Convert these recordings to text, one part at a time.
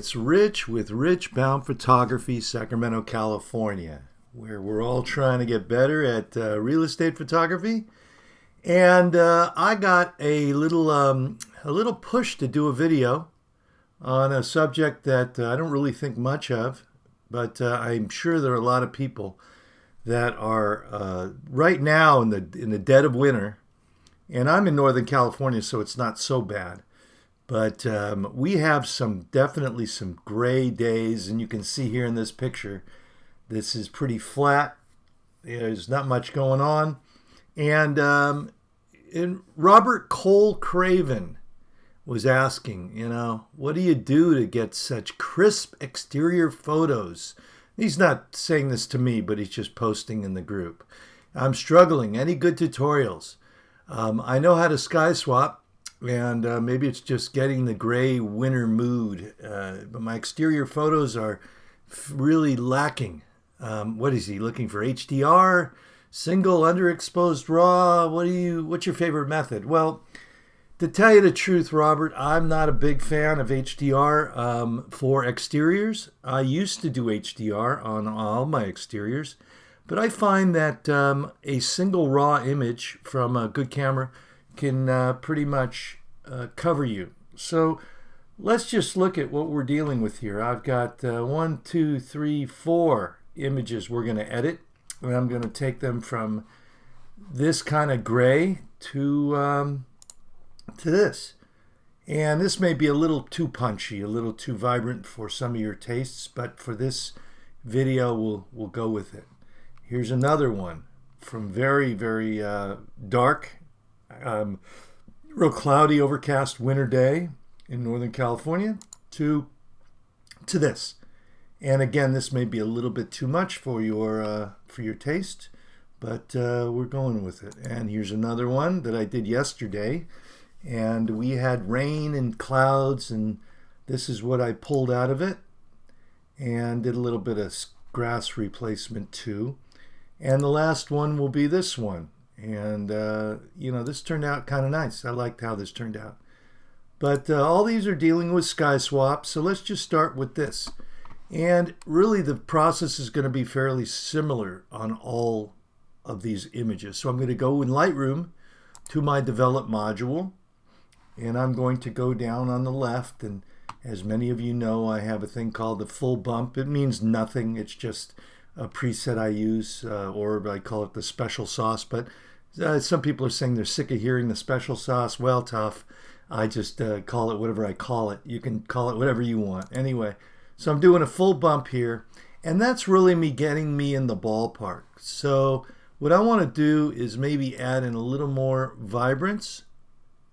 It's Rich with Rich Baum Photography, Sacramento, California, where we're all trying to get better at real estate photography. And I got a little push to do a video on a subject that I don't really think much of, but I'm sure there are a lot of people that are right now in the dead of winter. And I'm in Northern California, so it's not so bad. But we have definitely some gray days, and you can see here in this picture, this is pretty flat. There's not much going on. And Robert Cole Craven was asking, what do you do to get such crisp exterior photos? He's not saying this to me, but he's just posting in the group. I'm struggling. Any good tutorials? I know how to sky swap. And maybe it's just getting the gray winter mood. But my exterior photos are really lacking. What is he looking for? HDR, single, underexposed, raw. What's your favorite method? Well, to tell you the truth, Robert, I'm not a big fan of HDR for exteriors. I used to do HDR on all my exteriors, but I find that a single raw image from a good camera can pretty much cover you. So let's just look at what we're dealing with here. I've got 1, 2, 3, 4 images we're going to edit, and I'm going to take them from this kind of gray to this. And this may be a little too punchy, a little too vibrant for some of your tastes, but for this video, we'll go with it. Here's another one from very, very dark, real cloudy, overcast winter day in Northern California to this. And again, this may be a little bit too much for your taste, but we're going with it. And here's another one that I did yesterday, and we had rain and clouds, and this is what I pulled out of it, and did a little bit of grass replacement too. And the last one will be this one. And, this turned out kind of nice. I liked how this turned out. But all these are dealing with sky swap. So let's just start with this. And really the process is going to be fairly similar on all of these images. So I'm going to go in Lightroom to my develop module. And I'm going to go down on the left. And as many of you know, I have a thing called the full bump. It means nothing. It's just a preset I use, or I call it the special sauce. But some people are saying they're sick of hearing the special sauce. Well, tough. I just call it whatever I call it. You can call it whatever you want. Anyway, so I'm doing a full bump here, and that's really getting me in the ballpark. So what I want to do is maybe add in a little more vibrance,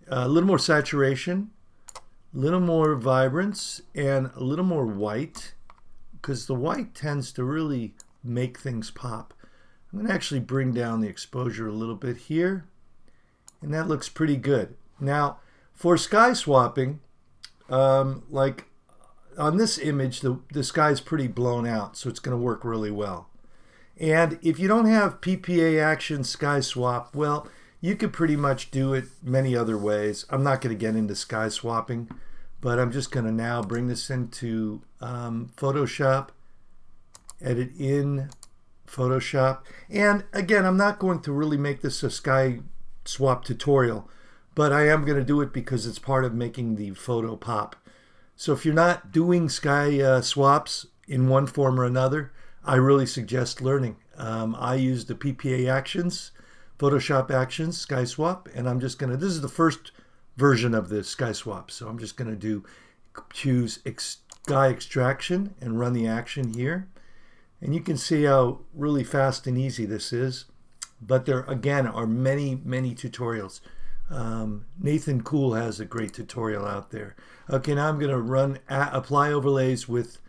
a little more saturation, a little more vibrance, and a little more white, because the white tends to really make things pop. I'm going to actually bring down the exposure a little bit here, and that looks pretty good. Now, for sky swapping, like on this image, the sky is pretty blown out, so it's going to work really well. And if you don't have PPA action sky swap, well, you could pretty much do it many other ways. I'm not going to get into sky swapping, but I'm just going to now bring this into Photoshop, edit in Photoshop. And again, I'm not going to really make this a sky swap tutorial, but I am going to do it because it's part of making the photo pop. So if you're not doing sky swaps in one form or another, I really suggest learning. I use the PPA actions, Photoshop actions, sky swap, and I'm just going to, this is the first version of the sky swap. So I'm just going to choose sky extraction and run the action here. And you can see how really fast and easy this is. But there, again, are many, many tutorials. Nathan Cool has a great tutorial out there. Okay, now I'm going to apply overlays with,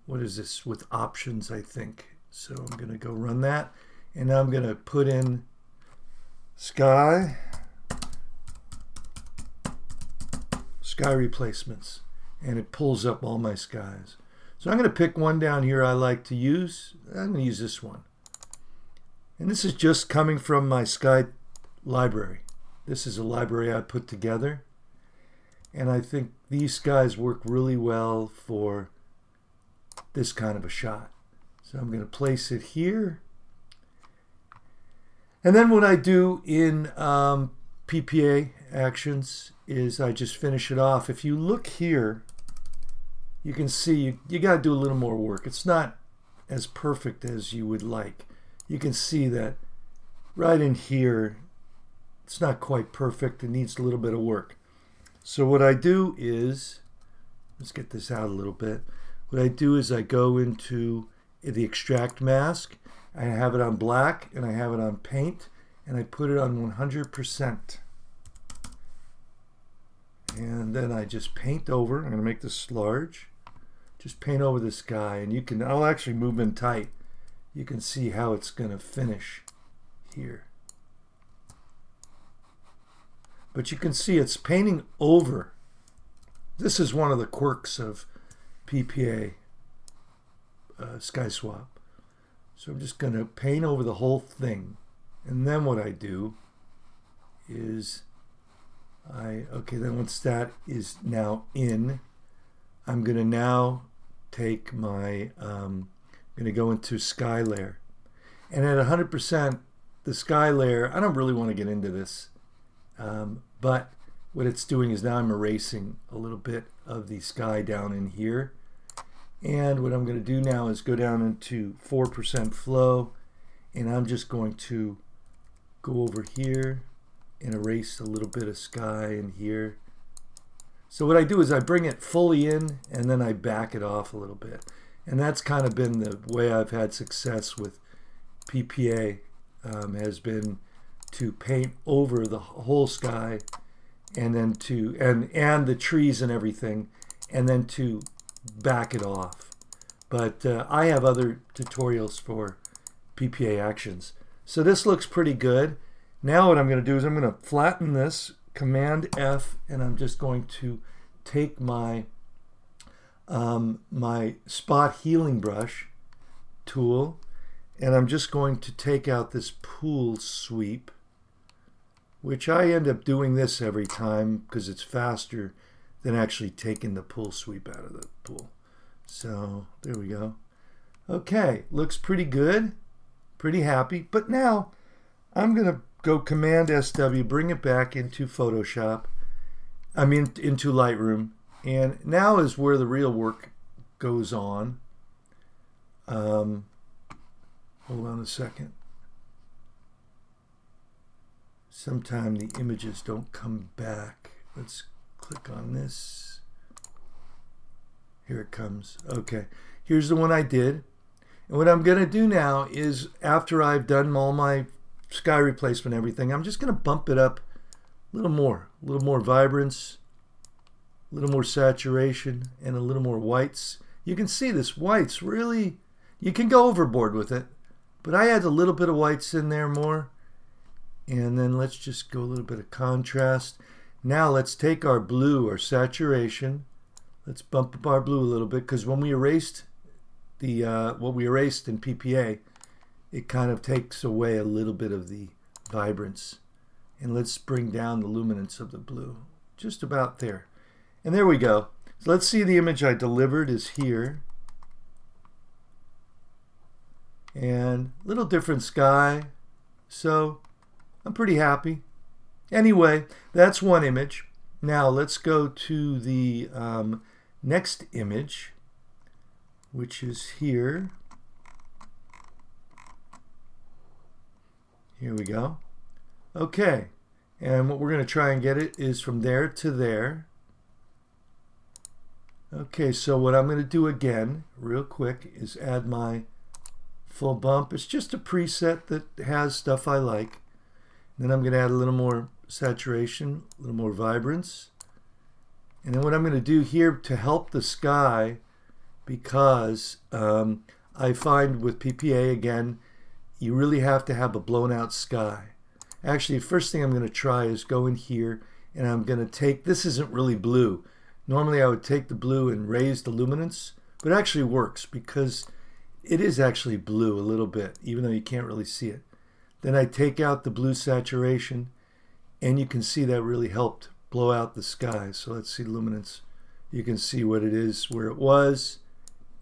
what is this? With options, I think. So I'm going to go run that. And now I'm going to put in sky replacements. And it pulls up all my skies. So I'm going to pick one down here I like to use. I'm going to use this one. And this is just coming from my sky library. This is a library I put together. And I think these skies work really well for this kind of a shot. So I'm going to place it here. And then what I do in PPA actions is I just finish it off. If you look here, you can see you got to do a little more work. It's not as perfect as you would like. You can see that right in here, it's not quite perfect. It needs a little bit of work. So what I do is, let's get this out a little bit. What I do is I go into the extract mask. I have it on black and I have it on paint, and I put it on 100%. And then I just paint over. I'm going to make this large. Just paint over the sky, and you can, I'll actually move in tight. You can see how it's going to finish here. But you can see it's painting over. This is one of the quirks of PPA Sky Swap. So I'm just going to paint over the whole thing. And then what I do is then once that is now in, I'm going to now take my, I'm going to go into sky layer. And at 100%, the sky layer, I don't really want to get into this. But what it's doing is now I'm erasing a little bit of the sky down in here. And what I'm going to do now is go down into 4% flow, and I'm just going to go over here and erase a little bit of sky in here. So what I do is I bring it fully in and then I back it off a little bit. And that's kind of been the way I've had success with PPA, has been to paint over the whole sky, and then to and the trees and everything, and then to back it off. But I have other tutorials for PPA actions. So this looks pretty good. Now what I'm going to do is I'm going to flatten this, Command F, and I'm just going to take my my spot healing brush tool, and I'm just going to take out this pool sweep, which I end up doing this every time because it's faster than actually taking the pool sweep out of the pool. So there we go. Okay, looks pretty good, pretty happy. But now I'm going to go Command SW, bring it back into Photoshop, into Lightroom. And now is where the real work goes on. Hold on a second. Sometimes the images don't come back. Let's click on this. Here it comes. Okay, here's the one I did. And what I'm going to do now is, after I've done all my sky replacement and everything, I'm just going to bump it up a little more vibrance, a little more saturation, and a little more whites. You can see this whites really, you can go overboard with it, but I add a little bit of whites in there more. And then let's just go a little bit of contrast. Now let's take our blue, our saturation. Let's bump up our blue a little bit, because when we erased the what we erased in PPA, it kind of takes away a little bit of the vibrance. And let's bring down the luminance of the blue, just about there. And there we go. So let's see, the image I delivered is here. And a little different sky. So I'm pretty happy. Anyway, that's one image. Now let's go to the next image, which is here. Here we go. Okay, and what we're going to try and get it is from there to there. Okay, so what I'm going to do again, real quick, is add my full bump. It's just a preset that has stuff I like. Then I'm going to add a little more saturation, a little more vibrance. And then what I'm going to do here to help the sky, because I find with PPA, again, you really have to have a blown out sky. Actually, the first thing I'm going to try is go in here, and I'm going to take, this isn't really blue. Normally I would take the blue and raise the luminance, but it actually works because it is actually blue a little bit, even though you can't really see it. Then I take out the blue saturation, and you can see that really helped blow out the sky. So let's see luminance. You can see what it is, where it was,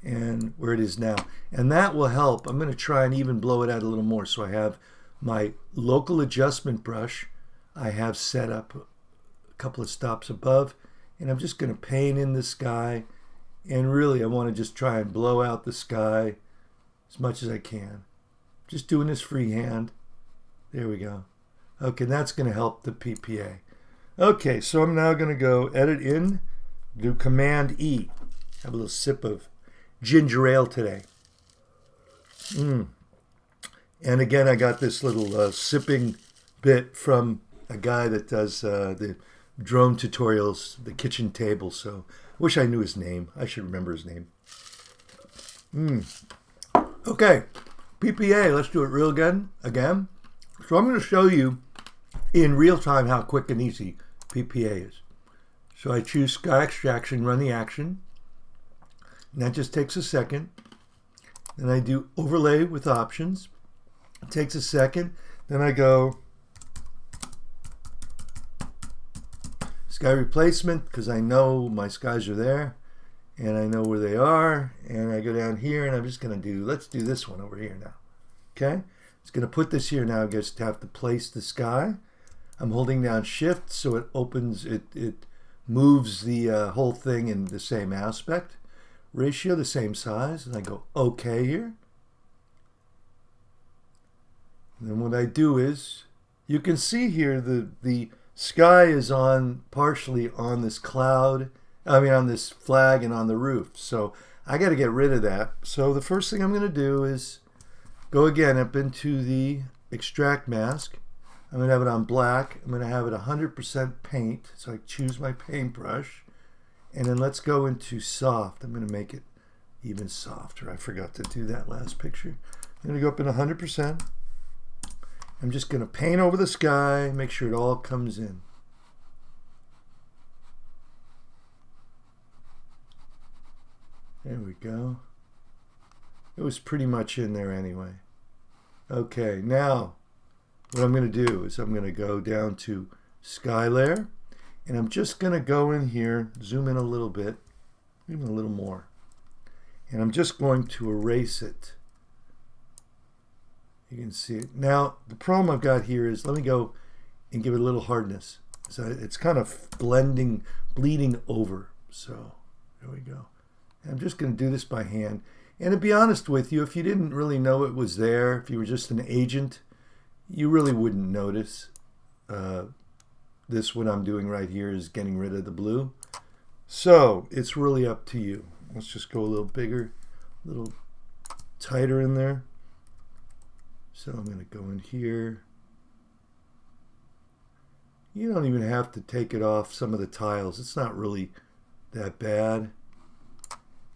and where it is now. And that will help. I'm going to try and even blow it out a little more. So I have my local adjustment brush. I have set up a couple of stops above, and I'm just going to paint in the sky. And really, I want to just try and blow out the sky as much as I can. Just doing this freehand. There we go. Okay, that's going to help the PPA. Okay, so I'm now going to go edit in, do Command E. Have a little sip of ginger ale today. And again, I got this little sipping bit from a guy that does the drone tutorials, the kitchen table. So I wish I knew his name. I should remember his name. Okay, PPA, let's do it real again. So I'm going to show you in real time how quick and easy PPA is. So I choose Sky Extraction, run the action. And that just takes a second. Then I do overlay with options. It takes a second. Then I go sky replacement, because I know my skies are there and I know where they are. And I go down here and I'm just going to do, let's do this one over here now. Okay. It's going to put this here now. I just have to place the sky. I'm holding down shift so it opens, it moves the whole thing in the same aspect ratio, the same size, and I go OK here. And then what I do is, you can see here the sky is on partially on this cloud, on this flag and on the roof. So I got to get rid of that. So the first thing I'm going to do is go again up into the extract mask. I'm going to have it on black. I'm going to have it 100% paint. So I choose my paintbrush. And then let's go into soft. I'm going to make it even softer. I forgot to do that last picture. I'm going to go up in 100%. I'm just going to paint over the sky, make sure it all comes in. There we go. It was pretty much in there anyway. Okay, now what I'm going to do is I'm going to go down to sky layer, and I'm just going to go in here, zoom in a little bit, even a little more, and I'm just going to erase it. You can see it. Now the problem I've got here is, let me go and give it a little hardness. So it's kind of bleeding over. So there we go. And I'm just going to do this by hand. And to be honest with you, if you didn't really know it was there, if you were just an agent, you really wouldn't notice. This, what I'm doing right here, is getting rid of the blue. So it's really up to you. Let's just go a little bigger, a little tighter in there. So I'm going to go in here. You don't even have to take it off some of the tiles. It's not really that bad.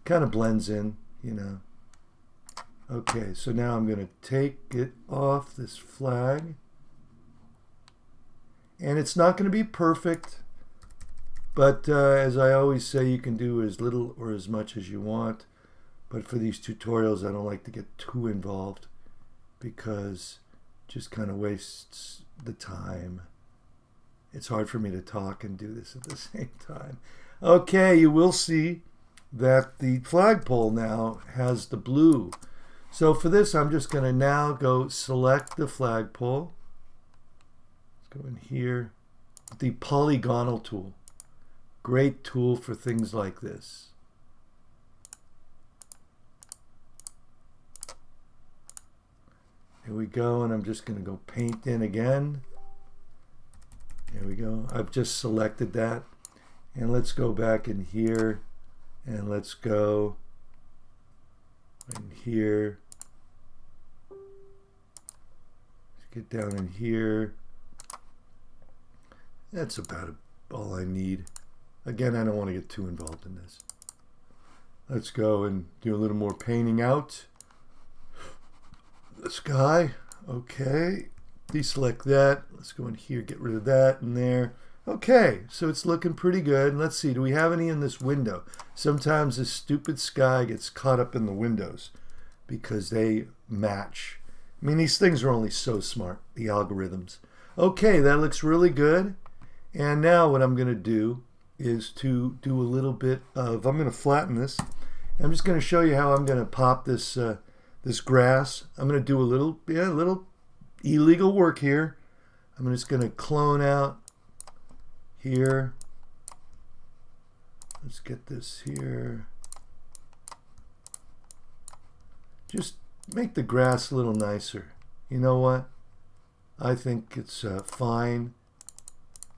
Kind of blends in, you know. Okay, so now I'm going to take it off this flag. And it's not going to be perfect, but as I always say, you can do as little or as much as you want. But for these tutorials, I don't like to get too involved, because it just kind of wastes the time. It's hard for me to talk and do this at the same time. Okay, you will see that the flagpole now has the blue. So for this, I'm just going to now go select the flagpole. Let's go in here. The polygonal tool. Great tool for things like this. Here we go, and I'm just going to go paint in again. There we go. I've just selected that. And let's go back in here, and let's go in here. Let's get down in here. That's about all I need. Again, I don't want to get too involved in this. Let's go and do a little more painting out. The sky. Okay. Deselect that. Let's go in here, get rid of that in there. Okay, so it's looking pretty good. Let's see, do we have any in this window? Sometimes this stupid sky gets caught up in the windows because they match. I mean, these things are only so smart, the algorithms. Okay, that looks really good. And now what I'm going to do is to do a little bit of, I'm going to flatten this. I'm just going to show you how I'm going to pop this this grass. I'm going to do a little illegal work here. I'm just going to clone out here. Let's get this here. Just make the grass a little nicer. You know what? I think it's fine.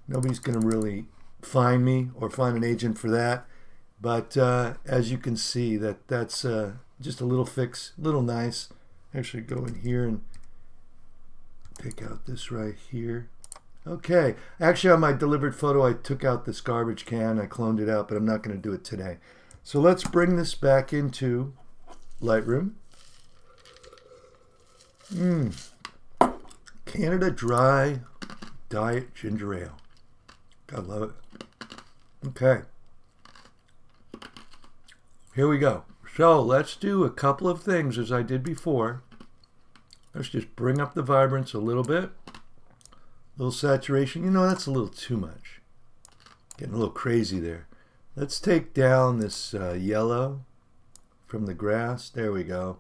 Nobody's going to really find me or find an agent for that. But as you can see, that's just a little fix, a little nice. Actually go in here and pick out this right here. Okay, actually on my delivered photo I took out this garbage can, I cloned it out, but I'm not going to do it today. So let's bring this back into Lightroom. Canada Dry Diet Ginger Ale. God love it. Okay. Here we go. So let's do a couple of things as I did before. Let's just bring up the vibrance a little bit. A little saturation. You know, that's a little too much. Getting a little crazy there. Let's take down this yellow from the grass. There we go.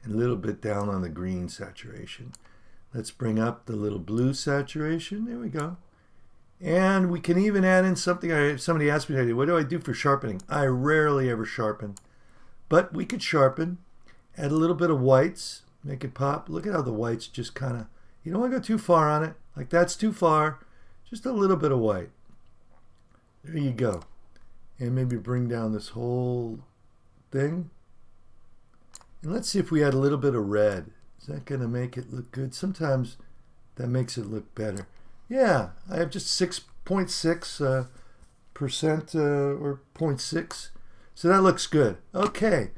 And a little bit down on the green saturation. Let's bring up the little blue saturation. There we go. And we can even add in something. Somebody asked me, what do I do for sharpening? I rarely ever sharpen. But we could sharpen. Add a little bit of whites. Make it pop. Look at how the whites just kind of, you don't want to go too far on it. Like that's too far. Just a little bit of white. There you go. And maybe bring down this whole thing. And let's see if we add a little bit of red. Is that going to make it look good? Sometimes that makes it look better. Yeah, I have just 6.6% or 0.6. So that looks good. Okay.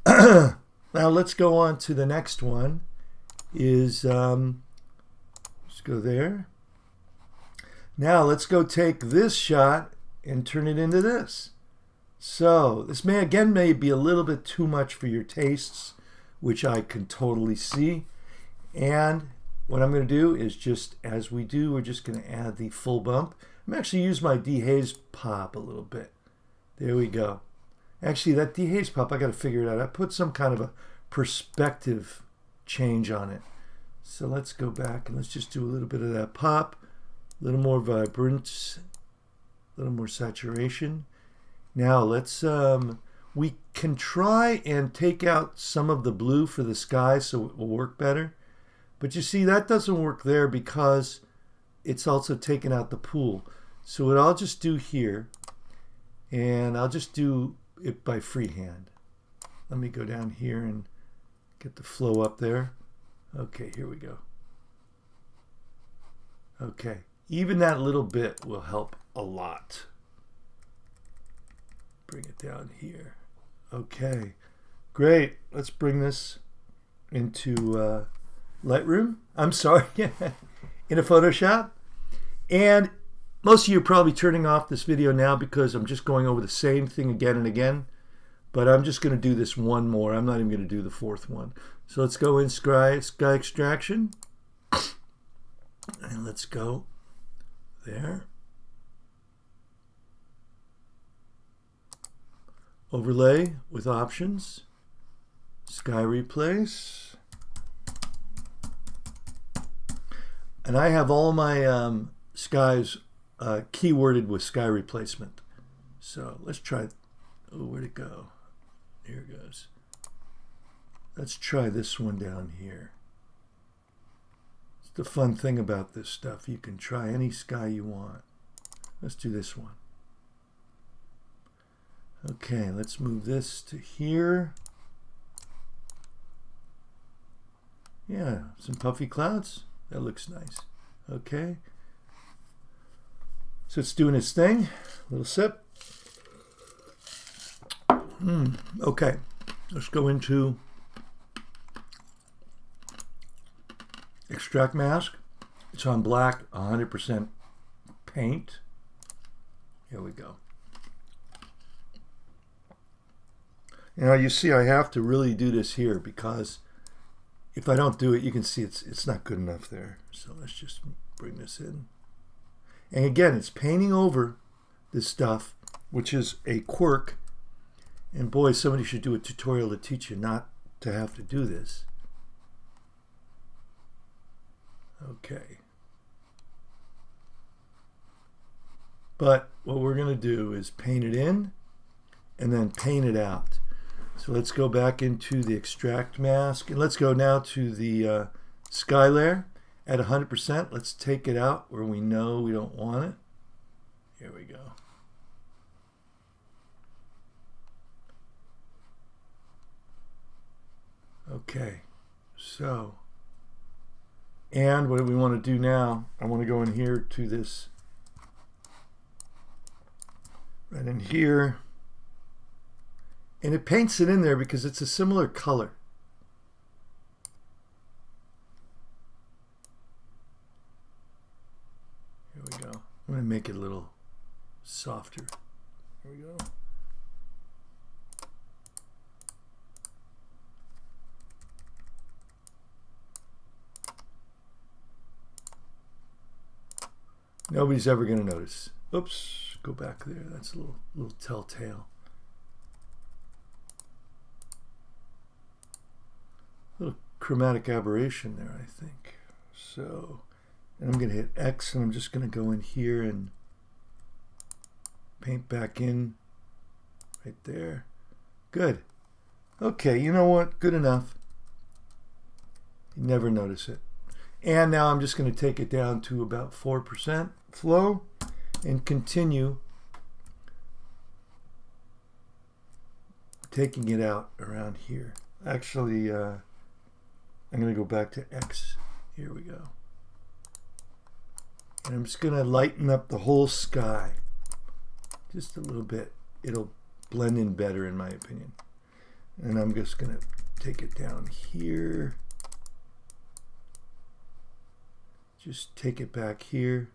Now let's go on to the next one. Let's go there. Now let's go take this shot and turn it into this. So this may be a little bit too much for your tastes, which I can totally see. And what I'm going to do is just as we do, we're just going to add the full bump. I'm actually use my dehaze pop a little bit. There we go. Actually, that dehaze pop, I got to figure it out. I put some kind of a perspective change on it. So let's go back and let's just do a little bit of that pop, a little more vibrance, a little more saturation. Now let's, we can try and take out some of the blue for the sky so it will work better. But you see, that doesn't work there because it's also taken out the pool. So what I'll just do here, and I'll just do it by freehand. Let me go down here and get the flow up there. Okay, here we go. Okay, even that little bit will help a lot. Bring it down here. Okay, great. Let's bring this into Lightroom. I'm sorry, into Photoshop. And most of you are probably turning off this video now because I'm just going over the same thing again and again. But I'm just going to do this one more. I'm not even going to do the fourth one. So let's go in sky extraction. And let's go there. Overlay with options. Sky replace. And I have all my skies keyworded with sky replacement. So let's try. Oh, where'd it go? Here it goes. Let's try this one down here. It's the fun thing about this stuff. You can try any sky you want. Let's do this one. Okay, let's move this to here. Yeah, some puffy clouds. That looks nice. Okay. So it's doing its thing. A little sip. Okay, let's go into extract mask. It's on black, 100% paint. Here we go. Now you see I have to really do this here because if I don't do it, you can see it's not good enough there. So let's just bring this in. And again, it's painting over this stuff, which is a quirk. And boy, somebody should do a tutorial to teach you not to have to do this. Okay. But what we're going to do is paint it in and then paint it out. So let's go back into the extract mask, and let's go now to the sky layer at 100%. Let's take it out where we know we don't want it. Here we go. Okay, so, and what we want to do now, I want to go in here to this, right in here, and it paints it in there because it's a similar color. Here we go. I'm going to make it a little softer. Here we go. Nobody's ever going to notice. Oops, go back there. That's a little telltale. Little chromatic aberration there, I think. So, and I'm going to hit X, and I'm just going to go in here and paint back in right there. Good. Okay, you know what? Good enough. You never notice it. And now I'm just going to take it down to about 4% flow and continue taking it out around here. Actually, I'm going to go back to X. Here we go. And I'm just going to lighten up the whole sky just a little bit. It'll blend in better in my opinion. And I'm just going to take it down here. Just take it back here.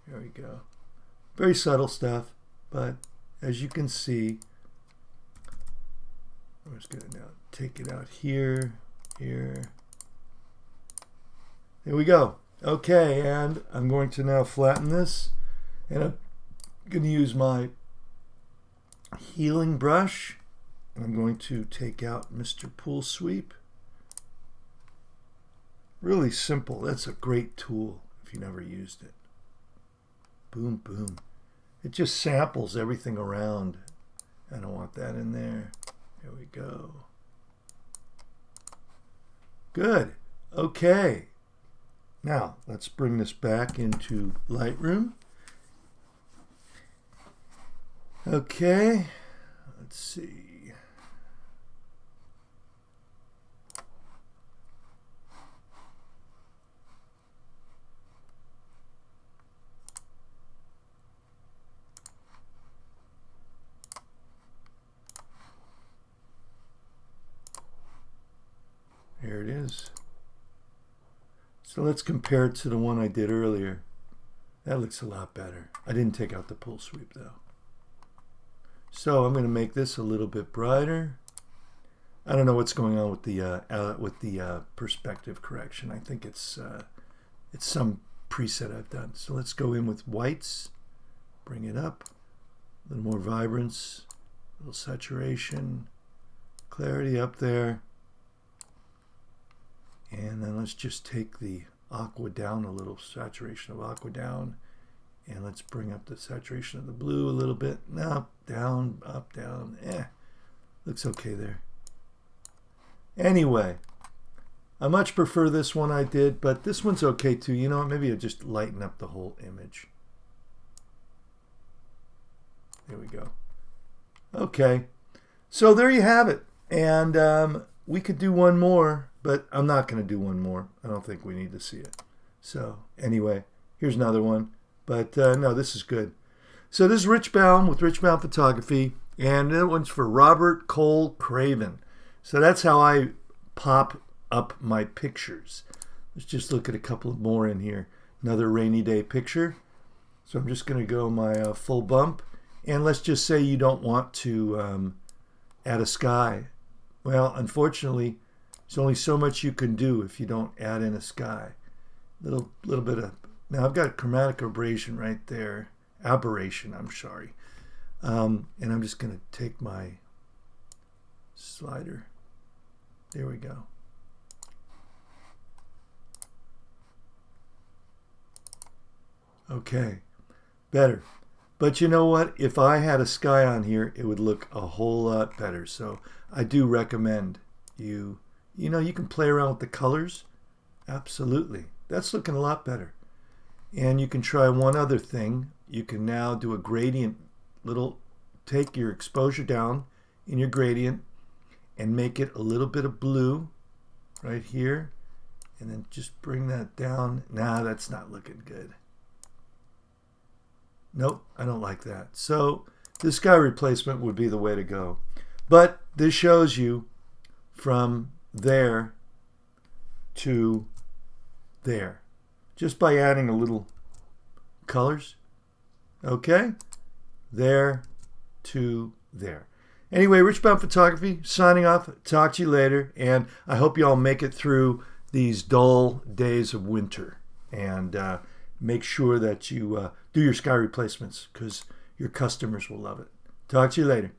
There we go. Very subtle stuff, but as you can see, I'm just going to now take it out here, here. There we go. Okay, and I'm going to now flatten this, and I'm going to use my healing brush, and I'm going to take out Mr. Pool Sweep. Really simple. That's a great tool if you never used it. Boom, boom. It just samples everything around. I don't want that in there. There we go. Good. Okay. Now, let's bring this back into Lightroom. Okay. Let's see. There it is. So let's compare it to the one I did earlier. That looks a lot better. I didn't take out the pull sweep though. So I'm going to make this a little bit brighter. I don't know what's going on with the perspective correction. I think it's some preset I've done. So let's go in with whites, bring it up, a little more vibrance, a little saturation, clarity up there. And then let's just take the aqua down a little, saturation of aqua down, and let's bring up the saturation of the blue a little bit. Up, down, looks okay there. Anyway, I much prefer this one I did, but this one's okay too. You know what, maybe I'll just lighten up the whole image. There we go. Okay, so there you have it. And we could do one more, but I'm not going to do one more. I don't think we need to see it. So anyway, here's another one. But no, this is good. So this is Rich Baum with Rich Baum Photography, and that one's for Robert Cole Craven. So that's how I pop up my pictures. Let's just look at a couple more in here. Another rainy day picture. So I'm just going to go my full bump. And let's just say you don't want to add a sky. Well, unfortunately, there's only so much you can do if you don't add in a sky. Little bit of Now I've got chromatic aberration right there. Aberration, I'm sorry. And I'm just going to take my slider. There we go. Okay, better. But you know what? If I had a sky on here, it would look a whole lot better. So I do recommend you can play around with the colors. Absolutely. That's looking a lot better. And you can try one other thing. You can now do a gradient, take your exposure down in your gradient and make it a little bit of blue right here. And then just bring that down. Nah, that's not looking good. Nope, I don't like that. So this sky replacement would be the way to go. But this shows you from there to there, just by adding a little colors. Okay, there to there. Anyway, Richbound Photography signing off. Talk to you later, and I hope you all make it through these dull days of winter, and make sure that you do your sky replacements, because your customers will love it. Talk to you later.